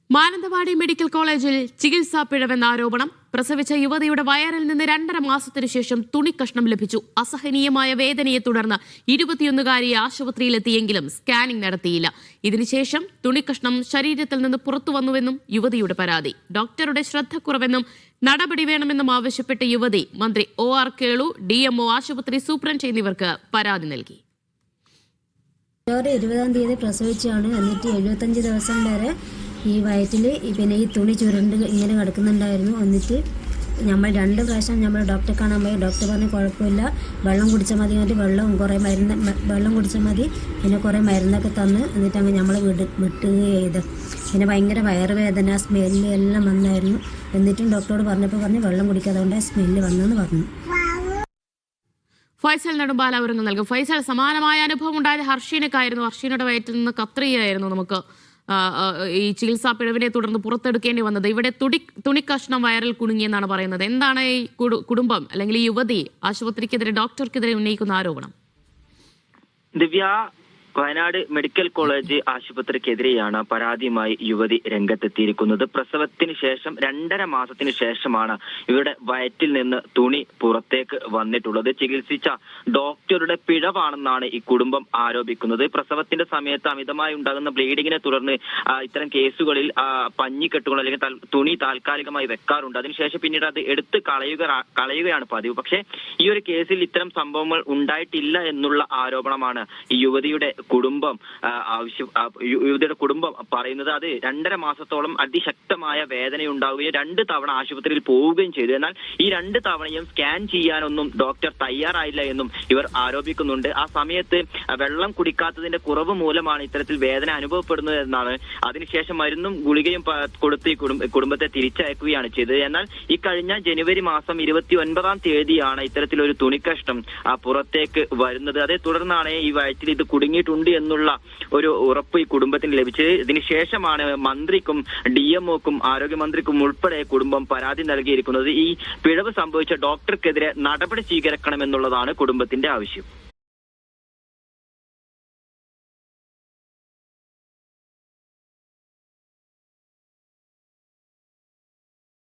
Mananthavady medical കോളേജിൽ ചികിത്സാ പിഴവെന്ന ആരോപണം. പ്രസവിച്ച യുവതിയുടെ വയറിൽ നിന്ന് 2.5 മാസത്തിനു ശേഷം തുണിക്കഷ്ണം ലഭിച്ചു. അസഹനീയമായ വേദനയെ തുടർന്ന് 21-കാരിയെ ആശുപത്രിയിലെത്തിയെങ്കിലും സ്കാനിംഗ് നടത്തിയില്ല. ഇതിനുശേഷം തുണിക്കഷ്ണം ശരീരത്തിൽ നിന്ന് പുറത്തു വന്നുവെന്നും യുവതിയുടെ പരാതി. ഡോക്ടറുടെ ശ്രദ്ധക്കുറവെന്നും നടപടി വേണമെന്നും ആവശ്യപ്പെട്ട യുവതി മന്ത്രി OR കേളു, DMO, ആശുപത്രി സൂപ്രണ്ട് എന്നിവർക്ക് പരാതി നൽകി. 20-ാം തീയതി പ്രസവിച്ചാണ്. എന്നിട്ട് 75 ദിവസം വരെ ഈ വയറ്റിൽ പിന്നെ ഈ തുണി ചുരുണ്ട് ഇങ്ങനെ കിടക്കുന്നുണ്ടായിരുന്നു. എന്നിട്ട് നമ്മൾ 2 പ്രാവശ്യം നമ്മൾ ഡോക്ടറെ കാണാൻ പോയി. ഡോക്ടർ പറഞ്ഞ് കുഴപ്പമില്ല, വെള്ളം കുടിച്ചാൽ മതി. എന്നിട്ട് വെള്ളം കുടിച്ചാൽ മതി. പിന്നെ കുറേ മരുന്നൊക്കെ തന്ന് എന്നിട്ട് അങ്ങ് നമ്മൾ വിട്ട് ചെയ്ത്. പിന്നെ ഭയങ്കര വയറുവേദന, സ്മെല്ല് എല്ലാം വന്നായിരുന്നു. എന്നിട്ടും ഡോക്ടറോട് പറഞ്ഞ് വെള്ളം കുടിക്കാതെ കൊണ്ട് സ്മെല്ല് വന്നെന്ന് പറഞ്ഞു. ഫൈസൽ നെടുമ്പാല വിവരങ്ങൾ നൽകും. ഫൈസൽ, സമാനമായ അനുഭവം ഉണ്ടായത് ഹർഷീനക്കായിരുന്നു. ഹർഷീനയുടെ വയറ്റിൽ നിന്ന് കത്രികയായിരുന്നു നമുക്ക് ഈ ചികിത്സാ പിഴവിനെ തുടർന്ന് പുറത്തെടുക്കേണ്ടി വന്നത്. ഇവിടെ തുണിക്കഷ്ണം വയറിൽ കുടുങ്ങിയെന്നാണ് പറയുന്നത്. എന്താണ് ഈ കുടുംബം അല്ലെങ്കിൽ ഈ യുവതി ആശുപത്രിക്കെതിരെ, ഡോക്ടർക്കെതിരെ ഉന്നയിക്കുന്ന ആരോപണം? ദിവ്യ, വയനാട് മെഡിക്കൽ കോളേജ് ആശുപത്രിക്കെതിരെയാണ് പരാതിയുമായി യുവതി രംഗത്തെത്തിയിരിക്കുന്നത്. പ്രസവത്തിന് ശേഷം 2.5 മാസത്തിന് ശേഷമാണ് ഇവരുടെ വയറ്റിൽ നിന്ന് തുണി പുറത്തേക്ക് വന്നിട്ടുള്ളത്. ചികിത്സിച്ച ഡോക്ടറുടെ പിഴവാണെന്നാണ് ഈ കുടുംബം ആരോപിക്കുന്നത്. പ്രസവത്തിന്റെ സമയത്ത് അമിതമായി ഉണ്ടാകുന്ന ബ്ലീഡിങ്ങിനെ തുടർന്ന് ഇത്തരം കേസുകളിൽ പഞ്ഞിക്കെട്ടുകൾ അല്ലെങ്കിൽ തുണി താൽക്കാലികമായി വെക്കാറുണ്ട്. അതിനുശേഷം പിന്നീട് അത് എടുത്ത് കളയുകയാണ് പതിവ്. പക്ഷേ ഈ ഒരു കേസിൽ ഇത്തരം സംഭവങ്ങൾ ഉണ്ടായിട്ടില്ല എന്നുള്ള ആരോപണമാണ് ഈ യുവതിയുടെ കുടുംബം പറയുന്നത്. അത് 2.5 മാസത്തോളം അതിശക്തമായ വേദനയുണ്ടാവുകയും 2 തവണ ആശുപത്രിയിൽ പോവുകയും ചെയ്തു. എന്നാൽ ഈ 2 തവണയും സ്കാൻ ചെയ്യാനൊന്നും ഡോക്ടർ തയ്യാറായില്ല എന്നും ഇവർ ആരോപിക്കുന്നുണ്ട്. ആ സമയത്ത് വെള്ളം കുടിക്കാത്തതിന്റെ കുറവ് മൂലമാണ് ഇത്തരത്തിൽ വേദന അനുഭവപ്പെടുന്നത് എന്നാണ്. അതിനുശേഷം മരുന്നും ഗുളികയും കൊടുത്ത് ഈ കുടുംബത്തെ തിരിച്ചയക്കുകയാണ് ചെയ്തത്. എന്നാൽ ഈ കഴിഞ്ഞ ജനുവരി മാസം 29-ാം തീയതിയാണ് ഇത്തരത്തിലൊരു തുണിക്കഷ്ണം പുറത്തേക്ക് വരുന്നത്. അതേ തുടർന്നാണ് ഈ വയറ്റിൽ ഇത് കുടുങ്ങിയിട്ടുണ്ട് എന്നുള്ള ഒരു ഉറപ്പ് ഈ കുടുംബത്തിന് ലഭിച്ചത്. ഇതിനുശേഷമാണ് മന്ത്രിക്കും DMOക്കും ആരോഗ്യമന്ത്രിക്കും ഉൾപ്പെടെ കുടുംബം പരാതി നൽകിയിരിക്കുന്നത്. ഈ പിഴവ് സംഭവിച്ച ഡോക്ടർക്കെതിരെ നടപടി സ്വീകരിക്കണമെന്നുള്ളതാണ് കുടുംബത്തിന്റെ ആവശ്യം.